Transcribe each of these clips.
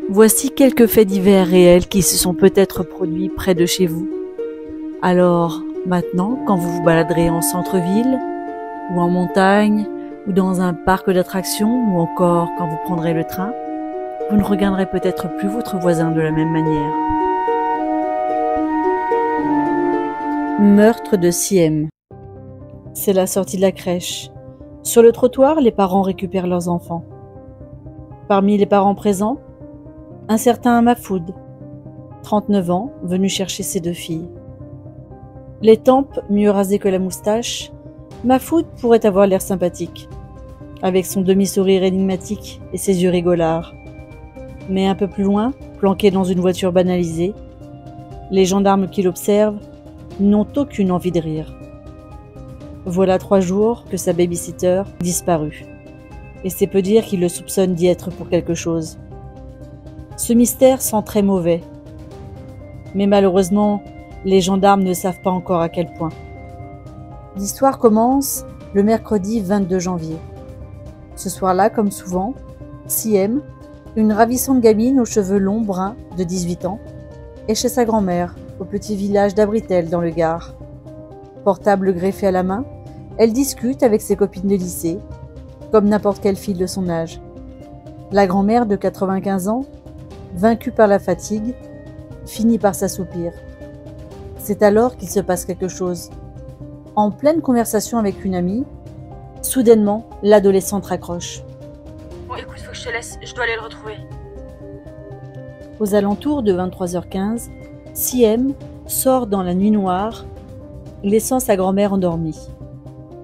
Voici quelques faits divers réels qui se sont peut-être produits près de chez vous. Alors, maintenant, quand vous vous baladerez en centre-ville, ou en montagne, ou dans un parc d'attractions, ou encore quand vous prendrez le train, vous ne regarderez peut-être plus votre voisin de la même manière. Meurtre de Siem. C'est la sortie de la crèche. Sur le trottoir, les parents récupèrent leurs enfants. Parmi les parents présents, un certain Mahfoud, 39 ans, venu chercher ses 2 filles. Les tempes mieux rasées que la moustache, Mahfoud pourrait avoir l'air sympathique, avec son demi-sourire énigmatique et ses yeux rigolards. Mais un peu plus loin, planqué dans une voiture banalisée, les gendarmes qui l'observent n'ont aucune envie de rire. Voilà 3 jours que sa baby-sitter disparut, et c'est peu dire qu'il le soupçonne d'y être pour quelque chose. Ce mystère sent très mauvais, mais malheureusement, les gendarmes ne savent pas encore à quel point. L'histoire commence le mercredi 22 janvier. Ce soir-là, comme souvent, Siem, une ravissante gamine aux cheveux longs bruns de 18 ans, est chez sa grand-mère, au petit village d'Abritel dans le Gard. Portable greffé à la main, elle discute avec ses copines de lycée, comme n'importe quelle fille de son âge. La grand-mère de 95 ans, vaincue par la fatigue, finit par s'assoupir. C'est alors qu'il se passe quelque chose. En pleine conversation avec une amie, soudainement, l'adolescente raccroche. Bon, écoute, faut que je te laisse, je dois aller le retrouver. Aux alentours de 23h15, Siem sort dans la nuit noire, laissant sa grand-mère endormie.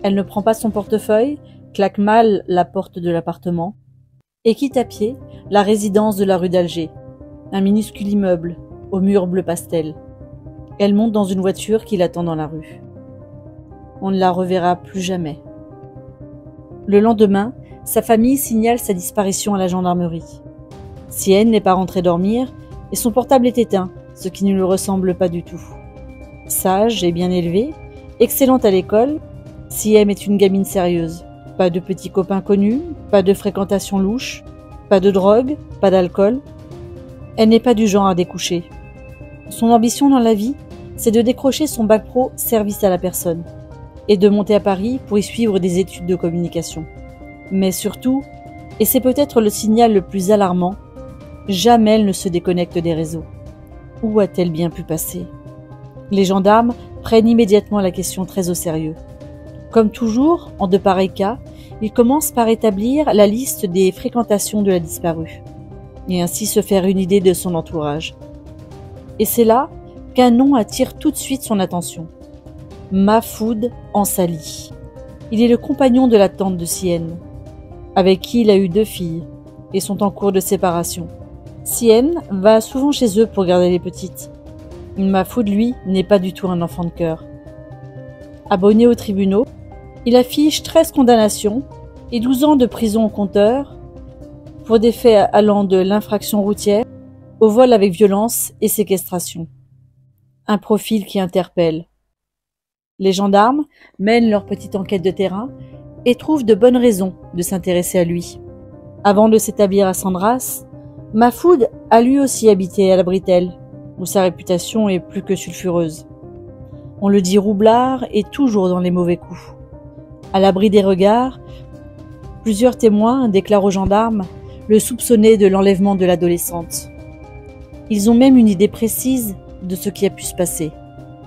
Elle ne prend pas son portefeuille, claque mal la porte de l'appartement et quitte à pied la résidence de la rue d'Alger, un minuscule immeuble aux murs bleu pastel. Elle monte dans une voiture qui l'attend dans la rue. On ne la reverra plus jamais. Le lendemain, sa famille signale sa disparition à la gendarmerie. Siem n'est pas rentrée dormir et son portable est éteint, ce qui ne lui ressemble pas du tout. Sage et bien élevée, excellente à l'école, Siem est une gamine sérieuse. Pas de petits copains connus, pas de fréquentation louche, pas de drogue, pas d'alcool. Elle n'est pas du genre à découcher. Son ambition dans la vie, c'est de décrocher son bac pro service à la personne et de monter à Paris pour y suivre des études de communication. Mais surtout, et c'est peut-être le signal le plus alarmant, jamais elle ne se déconnecte des réseaux. Où a-t-elle bien pu passer ? Les gendarmes prennent immédiatement la question très au sérieux. Comme toujours, en de pareils cas, ils commencent par établir la liste des fréquentations de la disparue, et ainsi se faire une idée de son entourage. Et c'est là qu'un nom attire tout de suite son attention. Mahfoud Ansali. Il est le compagnon de la tante de Siem, avec qui il a eu 2 filles, et sont en cours de séparation. Siem va souvent chez eux pour garder les petites. Mahfoud, lui, n'est pas du tout un enfant de cœur. Abonné aux tribunaux, il affiche 13 condamnations et 12 ans de prison au compteur pour des faits allant de l'infraction routière au vol avec violence et séquestration. Un profil qui interpelle. Les gendarmes mènent leur petite enquête de terrain et trouvent de bonnes raisons de s'intéresser à lui. Avant de s'établir à Sandras, Mahfoud a lui aussi habité à l'Abritel, où sa réputation est plus que sulfureuse. On le dit roublard et toujours dans les mauvais coups. À l'abri des regards, plusieurs témoins déclarent aux gendarmes le soupçonner de l'enlèvement de l'adolescente. Ils ont même une idée précise de ce qui a pu se passer.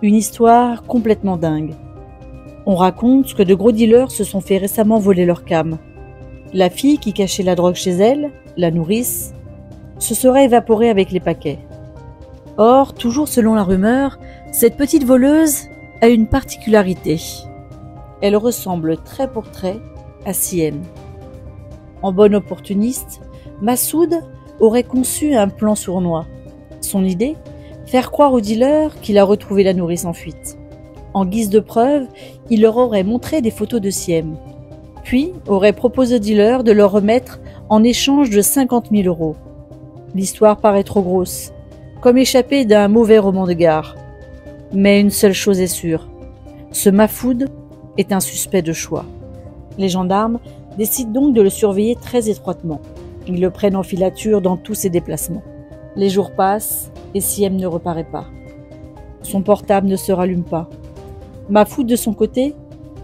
Une histoire complètement dingue. On raconte que de gros dealers se sont fait récemment voler leur cam. La fille qui cachait la drogue chez elle, la nourrice, se serait évaporée avec les paquets. Or, toujours selon la rumeur, cette petite voleuse a une particularité. Elle ressemble trait pour trait à Siem. En bonne opportuniste, Mahfoud aurait conçu un plan sournois. Son idée ? Faire croire aux dealers qu'il a retrouvé la nourrice en fuite. En guise de preuve, il leur aurait montré des photos de Siem, puis aurait proposé aux dealers de leur remettre en échange de 50 000 €. L'histoire paraît trop grosse, comme échappée d'un mauvais roman de gare. Mais une seule chose est sûre, ce Mahfoud est un suspect de choix. Les gendarmes décident donc de le surveiller très étroitement. Ils le prennent en filature dans tous ses déplacements. Les jours passent et Siem ne reparaît pas. Son portable ne se rallume pas. Mahfoud, de son côté,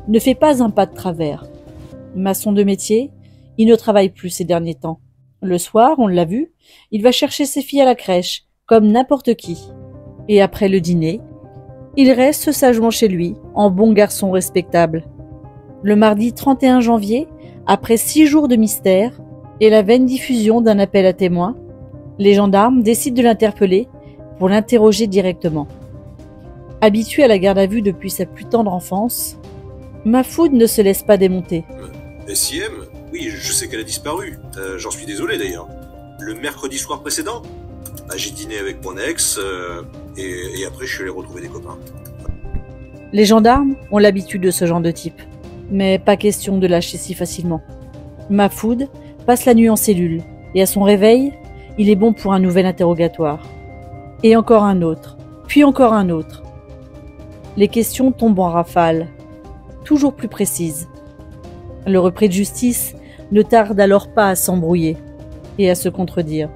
ne fait pas un pas de travers. Maçon de métier, il ne travaille plus ces derniers temps. Le soir, on l'a vu, il va chercher ses filles à la crèche, comme n'importe qui. Et après le dîner, il reste sagement chez lui, en bon garçon respectable. Le mardi 31 janvier, après 6 jours de mystère et la vaine diffusion d'un appel à témoins, les gendarmes décident de l'interpeller pour l'interroger directement. Habitué à la garde à vue depuis sa plus tendre enfance, Mahfoud ne se laisse pas démonter. Siem ? Oui, je sais qu'elle a disparu. J'en suis désolé d'ailleurs. Le mercredi soir précédent, j'ai dîné avec mon ex et après je suis allé retrouver des copains. Les gendarmes ont l'habitude de ce genre de type, mais pas question de lâcher si facilement. Mahfoud passe la nuit en cellule et à son réveil, il est bon pour un nouvel interrogatoire. Et encore un autre, puis encore un autre. Les questions tombent en rafale, toujours plus précises. Le repris de justice ne tarde alors pas à s'embrouiller et à se contredire.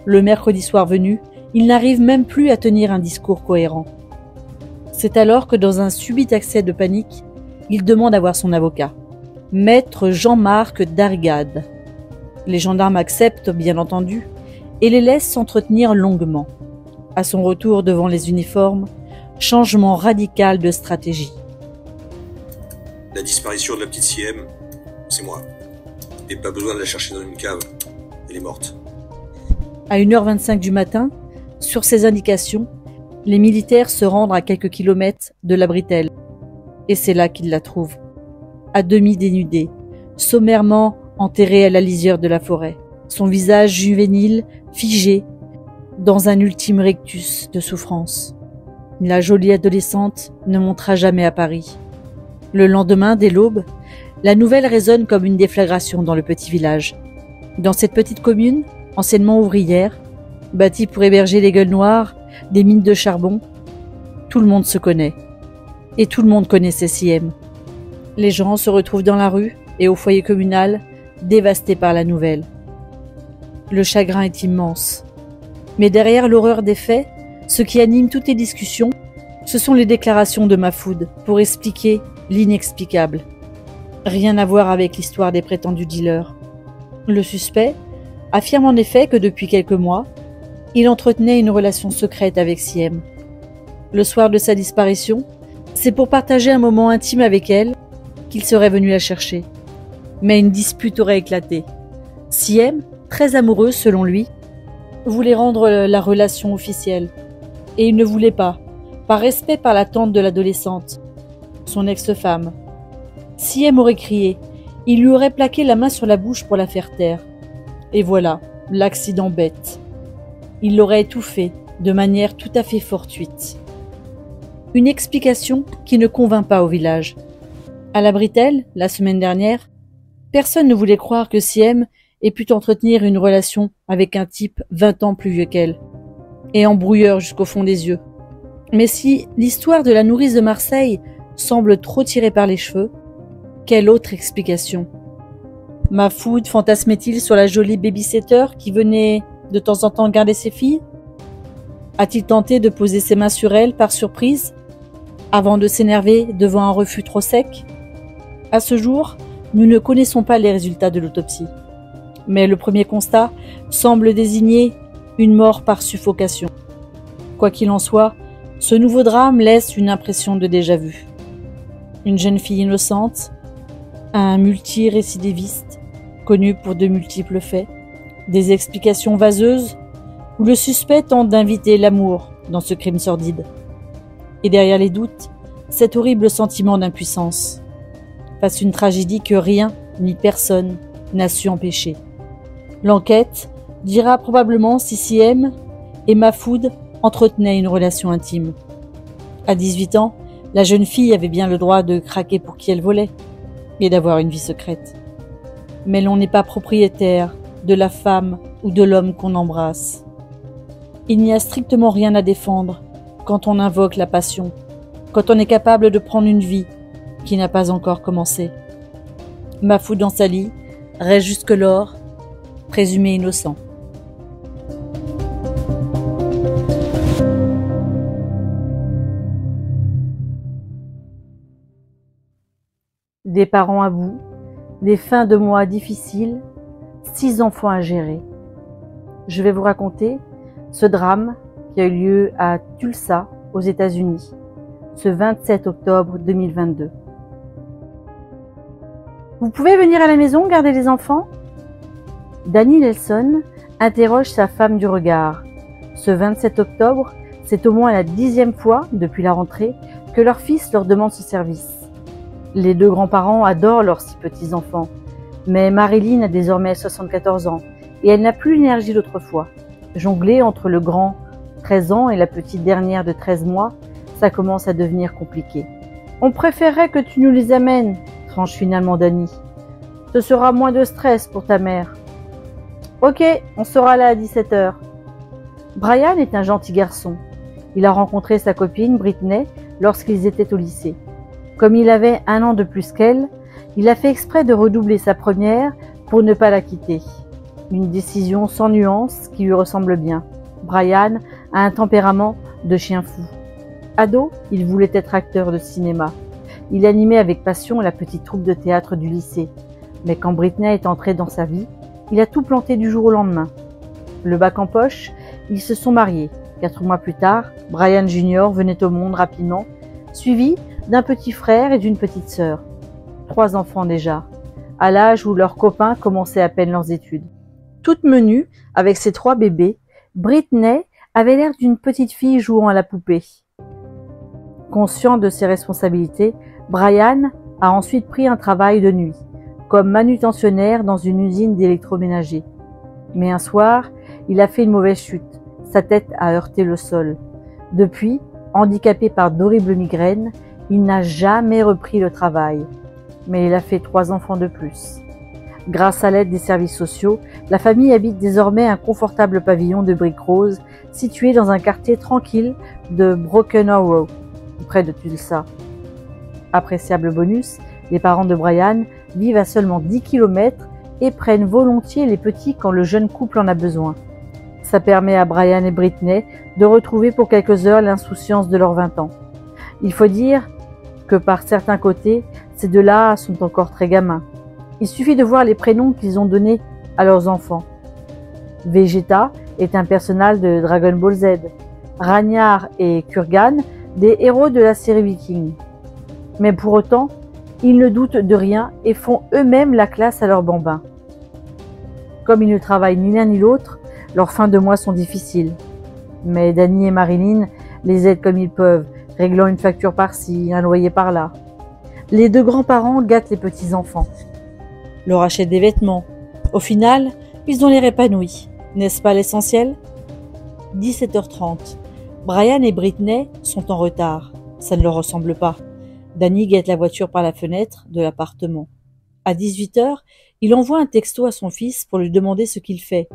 Le mercredi soir venu, il n'arrive même plus à tenir un discours cohérent. C'est alors que dans un subit accès de panique, il demande à voir son avocat, maître Jean-Marc Darrigade. Les gendarmes acceptent, bien entendu, et les laissent s'entretenir longuement. À son retour devant les uniformes, changement radical de stratégie. La disparition de la petite Siem, c'est moi. Et pas besoin de la chercher dans une cave. Elle est morte. À 1h25 du matin, sur ses indications, les militaires se rendent à quelques kilomètres de la bretelle. Et c'est là qu'ils la trouvent. À demi dénudée, sommairement enterrée à la lisière de la forêt. Son visage juvénile, figé, dans un ultime rictus de souffrance. La jolie adolescente ne montera jamais à Paris. Le lendemain, dès l'aube, la nouvelle résonne comme une déflagration dans le petit village. Dans cette petite commune, anciennement ouvrière, bâtie pour héberger les gueules noires, des mines de charbon, tout le monde se connaît. Et tout le monde connaissait Siem. Les gens se retrouvent dans la rue et au foyer communal, dévastés par la nouvelle. Le chagrin est immense. Mais derrière l'horreur des faits, ce qui anime toutes les discussions, ce sont les déclarations de Mahfoud pour expliquer l'inexplicable. Rien à voir avec l'histoire des prétendus dealers. Le suspect affirme en effet que depuis quelques mois, il entretenait une relation secrète avec Siem. Le soir de sa disparition, c'est pour partager un moment intime avec elle qu'il serait venu la chercher. Mais une dispute aurait éclaté. Siem, très amoureux selon lui, voulait rendre la relation officielle. Et il ne voulait pas, par respect par l'attente de l'adolescente, son ex-femme. Siem aurait crié, il lui aurait plaqué la main sur la bouche pour la faire taire. Et voilà, l'accident bête. Il l'aurait étouffée de manière tout à fait fortuite. Une explication qui ne convainc pas au village. À la bretelle, la semaine dernière, personne ne voulait croire que Siem ait pu entretenir une relation avec un type 20 ans plus vieux qu'elle, et embrouilleur jusqu'au fond des yeux. Mais si l'histoire de la nourrice de Marseille semble trop tirée par les cheveux, quelle autre explication? Mahfoud fantasmait-il sur la jolie babysitter qui venait de temps en temps garder ses filles? A-t-il tenté de poser ses mains sur elle par surprise, avant de s'énerver devant un refus trop sec? À ce jour, nous ne connaissons pas les résultats de l'autopsie. Mais le premier constat semble désigner une mort par suffocation. Quoi qu'il en soit, ce nouveau drame laisse une impression de déjà-vu. Une jeune fille innocente, un multirécidiviste, connu pour de multiples faits, des explications vaseuses, où le suspect tente d'inviter l'amour dans ce crime sordide. Et derrière les doutes, cet horrible sentiment d'impuissance, face à une tragédie que rien ni personne n'a su empêcher. L'enquête dira probablement si Siem et Mahfoud entretenaient une relation intime. À 18 ans, la jeune fille avait bien le droit de craquer pour qui elle voulait et d'avoir une vie secrète. Mais l'on n'est pas propriétaire de la femme ou de l'homme qu'on embrasse. Il n'y a strictement rien à défendre quand on invoque la passion, quand on est capable de prendre une vie qui n'a pas encore commencé. Mahfoud dans sa lit reste jusque-lors présumé innocent. Des parents à bout, des fins de mois difficiles, 6 enfants à gérer. Je vais vous raconter ce drame qui a eu lieu à Tulsa, aux États-Unis, ce 27 octobre 2022. Vous pouvez venir à la maison garder les enfants ? Danny Nelson interroge sa femme du regard. Ce 27 octobre, c'est au moins la 10e fois depuis la rentrée que leur fils leur demande ce service. Les 2 grands-parents adorent leurs 6 petits-enfants, mais Marilyn a désormais 74 ans et elle n'a plus l'énergie d'autrefois. Jongler entre le grand 13 ans et la petite dernière de 13 mois, ça commence à devenir compliqué. « On préférerait que tu nous les amènes », tranche finalement Danny. « Ce sera moins de stress pour ta mère. »« Ok, on sera là à 17h. » Brian est un gentil garçon. Il a rencontré sa copine Britney lorsqu'ils étaient au lycée. Comme il avait 1 an de plus qu'elle, il a fait exprès de redoubler sa première pour ne pas la quitter. Une décision sans nuance qui lui ressemble bien. Brian a un tempérament de chien fou. Ado, il voulait être acteur de cinéma. Il animait avec passion la petite troupe de théâtre du lycée. Mais quand Britney est entrée dans sa vie, il a tout planté du jour au lendemain. Le bac en poche, ils se sont mariés. 4 mois plus tard, Brian Jr. venait au monde rapidement, suivi d'un petit frère et d'une petite sœur. 3 enfants déjà, à l'âge où leurs copains commençaient à peine leurs études. Toute menue, avec ses 3 bébés, Britney avait l'air d'une petite fille jouant à la poupée. Conscient de ses responsabilités, Brian a ensuite pris un travail de nuit, comme manutentionnaire dans une usine d'électroménager. Mais un soir, il a fait une mauvaise chute. Sa tête a heurté le sol. Depuis, handicapé par d'horribles migraines, il n'a jamais repris le travail. Mais il a fait 3 enfants de plus. Grâce à l'aide des services sociaux, la famille habite désormais un confortable pavillon de briques roses situé dans un quartier tranquille de Broken Arrow, près de Tulsa. Appréciable bonus, les parents de Brian vivent à seulement 10 km et prennent volontiers les petits quand le jeune couple en a besoin. Ça permet à Brian et Britney de retrouver pour quelques heures l'insouciance de leurs 20 ans. Il faut dire que par certains côtés, ces 2-là sont encore très gamins. Il suffit de voir les prénoms qu'ils ont donnés à leurs enfants. Vegeta est un personnage de Dragon Ball Z. Ragnar et Kurgan, des héros de la série Viking. Mais pour autant, ils ne doutent de rien et font eux-mêmes la classe à leurs bambins. Comme ils ne travaillent ni l'un ni l'autre, leurs fins de mois sont difficiles. Mais Danny et Marilyn les aident comme ils peuvent, réglant une facture par-ci, un loyer par-là. Les 2 grands-parents gâtent les petits-enfants, leur achètent des vêtements. Au final, ils ont l'air épanouis. N'est-ce pas l'essentiel ? 17h30. Brian et Britney sont en retard. Ça ne leur ressemble pas. Danny guette la voiture par la fenêtre de l'appartement. À 18h, il envoie un texto à son fils pour lui demander ce qu'il fait.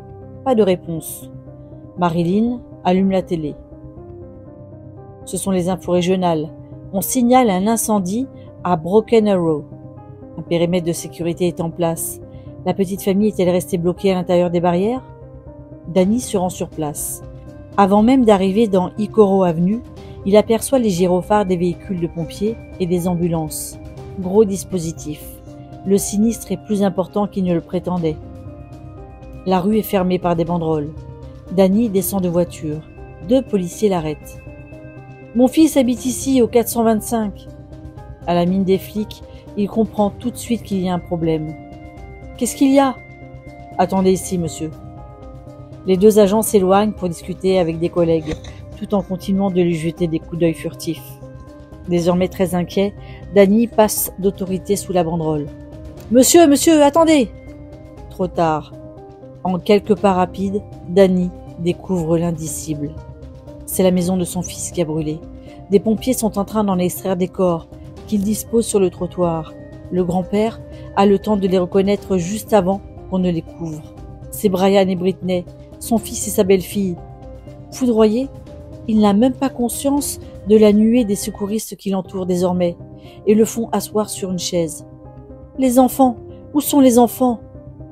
Pas de réponse. Marilyn allume la télé. Ce sont les infos régionales. On signale un incendie à Broken Arrow. Un périmètre de sécurité est en place. La petite famille est-elle restée bloquée à l'intérieur des barrières ? Danny se rend sur place. Avant même d'arriver dans Hickory Avenue, il aperçoit les gyrophares des véhicules de pompiers et des ambulances. Gros dispositif. Le sinistre est plus important qu'il ne le prétendait. La rue est fermée par des banderoles. Danny descend de voiture. 2 policiers l'arrêtent. « Mon fils habite ici, au 425. » À la mine des flics, il comprend tout de suite qu'il y a un problème. « Qu'est-ce qu'il y a ?»« Attendez ici, monsieur. » Les 2 agents s'éloignent pour discuter avec des collègues, tout en continuant de lui jeter des coups d'œil furtifs. Désormais très inquiet, Danny passe d'autorité sous la banderole. « Monsieur, monsieur, attendez !» Trop tard. En quelques pas rapides, Danny découvre l'indicible. C'est la maison de son fils qui a brûlé. Des pompiers sont en train d'en extraire des corps qu'ils disposent sur le trottoir. Le grand-père a le temps de les reconnaître juste avant qu'on ne les couvre. C'est Brian et Britney, son fils et sa belle-fille. Foudroyé, il n'a même pas conscience de la nuée des secouristes qui l'entourent désormais et le font asseoir sur une chaise. « Les enfants, où sont les enfants ?»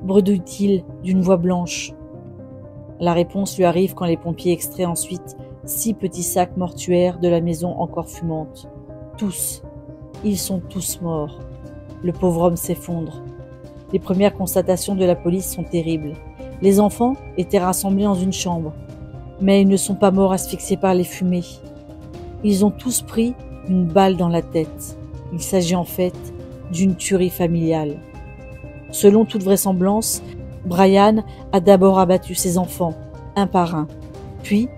bredouille-t-il d'une voix blanche. La réponse lui arrive quand les pompiers extraient ensuite 6 petits sacs mortuaires de la maison encore fumante. Tous, ils sont tous morts. Le pauvre homme s'effondre. Les premières constatations de la police sont terribles. Les enfants étaient rassemblés dans une chambre, mais ils ne sont pas morts asphyxiés par les fumées. Ils ont tous pris une balle dans la tête. Il s'agit en fait d'une tuerie familiale. Selon toute vraisemblance, Brian a d'abord abattu ses enfants, un par un. Puis,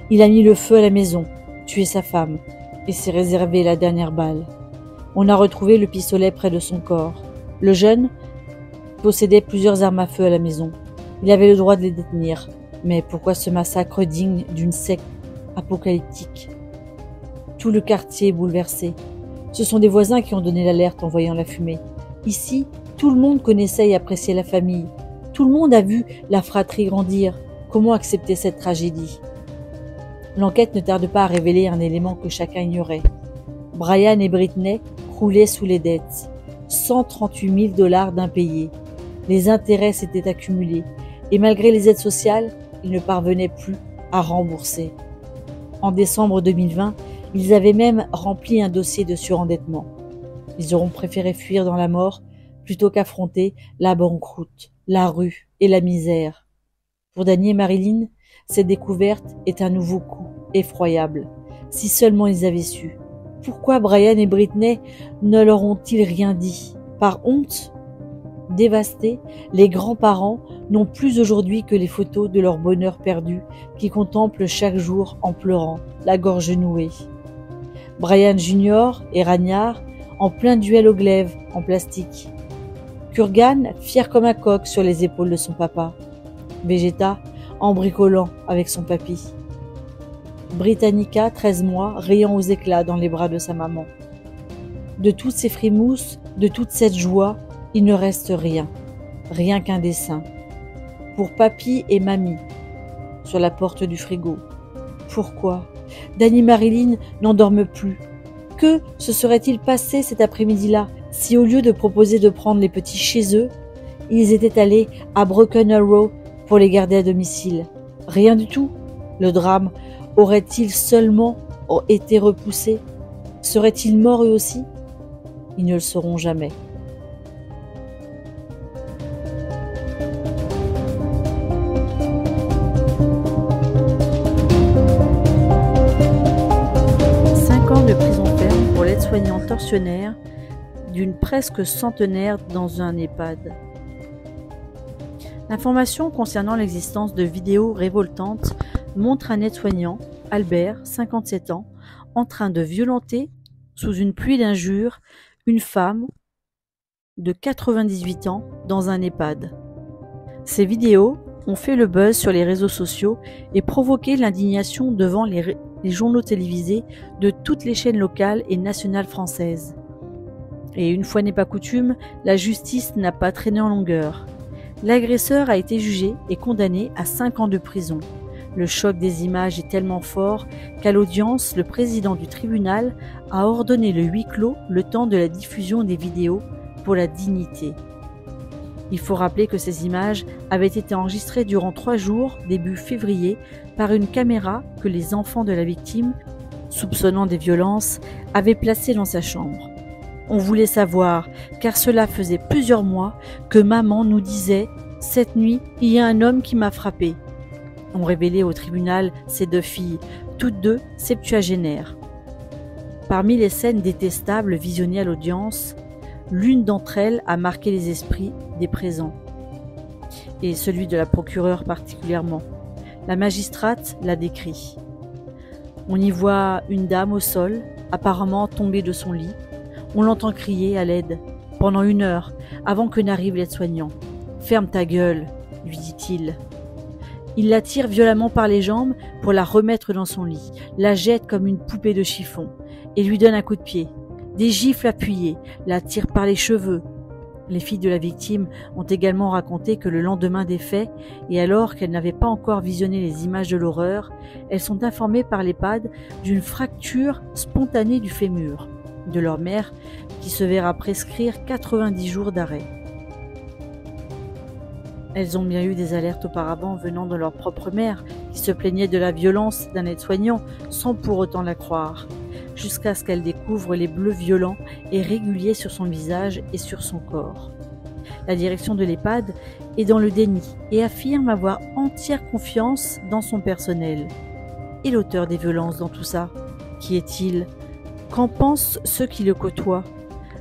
il a mis le feu à la maison, tué sa femme, et s'est réservé la dernière balle. On a retrouvé le pistolet près de son corps. Le jeune possédait plusieurs armes à feu à la maison. Il avait le droit de les détenir. Mais pourquoi ce massacre digne d'une secte apocalyptique? Tout le quartier est bouleversé. Ce sont des voisins qui ont donné l'alerte en voyant la fumée. Ici, tout le monde connaissait et appréciait la famille. Tout le monde a vu la fratrie grandir. Comment accepter cette tragédie? L'enquête ne tarde pas à révéler un élément que chacun ignorait. Brian et Britney croulaient sous les dettes. 138 000 $ d'impayés. Les intérêts s'étaient accumulés. Et malgré les aides sociales, ils ne parvenaient plus à rembourser. En décembre 2020, ils avaient même rempli un dossier de surendettement. Ils auront préféré fuir dans la mort plutôt qu'affronter la banqueroute, la rue et la misère. Pour Danny et Marilyn, cette découverte est un nouveau coup effroyable. Si seulement ils avaient su. Pourquoi Brian et Britney ne leur ont-ils rien dit? Par honte? Dévastés, les grands-parents n'ont plus aujourd'hui que les photos de leur bonheur perdu qui contemplent chaque jour en pleurant, la gorge nouée. Brian Junior et Ragnar en plein duel au glaive en plastique. Kurgan, fier comme un coq sur les épaules de son papa. Vegeta, en bricolant avec son papy. Britannica, 13 mois, riant aux éclats dans les bras de sa maman. De toutes ces frimousses, de toute cette joie, il ne reste rien, rien qu'un dessin. Pour papy et mamie, sur la porte du frigo. Pourquoi Danny et Marilyn n'endorment plus. Que se serait-il passé cet après-midi-là si au lieu de proposer de prendre les petits chez eux, ils étaient allés à Broken Arrow pour les garder à domicile? Rien du tout. Le drame aurait-il seulement été repoussé? Seraient-ils morts eux aussi? Ils ne le sauront jamais. De prison ferme pour l'aide-soignante tortionnaire d'une presque centenaire dans un EHPAD. L'information concernant l'existence de vidéos révoltantes montre un aide-soignant, Albert, 57 ans, en train de violenter, sous une pluie d'injures, une femme de 98 ans dans un EHPAD. Ces vidéos ont fait le buzz sur les réseaux sociaux et provoqué l'indignation devant les journaux télévisés de toutes les chaînes locales et nationales françaises. Et une fois n'est pas coutume, la justice n'a pas traîné en longueur. L'agresseur a été jugé et condamné à 5 ans de prison. Le choc des images est tellement fort qu'à l'audience, le président du tribunal a ordonné le huis clos le temps de la diffusion des vidéos pour la dignité. Il faut rappeler que ces images avaient été enregistrées durant 3 jours, début février, par une caméra que les enfants de la victime, soupçonnant des violences, avaient placée dans sa chambre. On voulait savoir, car cela faisait plusieurs mois que maman nous disait « Cette nuit, il y a un homme qui m'a frappé ». On révélait au tribunal ses 2 filles, toutes 2 septuagénaires. Parmi les scènes détestables visionnées à l'audience, l'une d'entre elles a marqué les esprits des présents, et celui de la procureure particulièrement. La magistrate l'a décrit. On y voit une dame au sol, apparemment tombée de son lit. On l'entend crier à l'aide pendant 1 heure avant que n'arrive l'aide-soignant. « Ferme ta gueule !» lui dit-il. Il la tire violemment par les jambes pour la remettre dans son lit, la jette comme une poupée de chiffon et lui donne un coup de pied. Des gifles appuyées, la tirent par les cheveux. Les filles de la victime ont également raconté que le lendemain des faits, et alors qu'elles n'avaient pas encore visionné les images de l'horreur, elles sont informées par l'EHPAD d'une fracture spontanée du fémur de leur mère qui se verra prescrire 90 jours d'arrêt. Elles ont bien eu des alertes auparavant venant de leur propre mère, qui se plaignait de la violence d'un aide-soignant sans pour autant la croire, jusqu'à ce qu'elle découvre les bleus violents et réguliers sur son visage et sur son corps. La direction de l'EHPAD est dans le déni et affirme avoir entière confiance dans son personnel. Et l'auteur des violences dans tout ça, qui est-il? Qu'en pensent ceux qui le côtoient?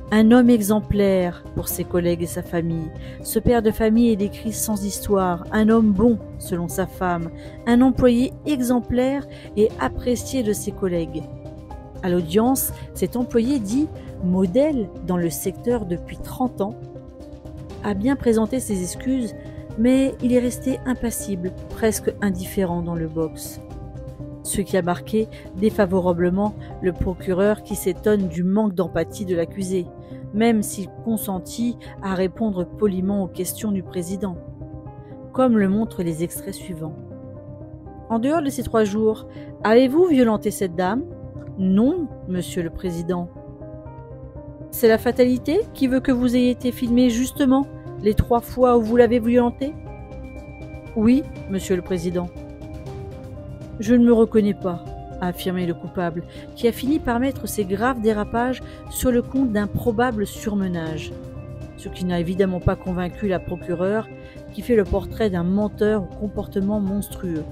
Un homme exemplaire pour ses collègues et sa famille. Ce père de famille est décrit sans histoire, un homme bon selon sa femme, un employé exemplaire et apprécié de ses collègues. À l'audience, cet employé dit modèle dans le secteur depuis 30 ans, a bien présenté ses excuses, mais il est resté impassible, presque indifférent dans le box. Ce qui a marqué défavorablement le procureur qui s'étonne du manque d'empathie de l'accusé, même s'il consentit à répondre poliment aux questions du président, comme le montrent les extraits suivants. En dehors de ces 3 jours, avez-vous violenté cette dame? Non, monsieur le président. C'est la fatalité qui veut que vous ayez été filmé justement les 3 fois où vous l'avez violentée? Oui, monsieur le président. Je ne me reconnais pas, a affirmé le coupable, qui a fini par mettre ses graves dérapages sur le compte d'un probable surmenage, ce qui n'a évidemment pas convaincu la procureure, qui fait le portrait d'un menteur au comportement monstrueux.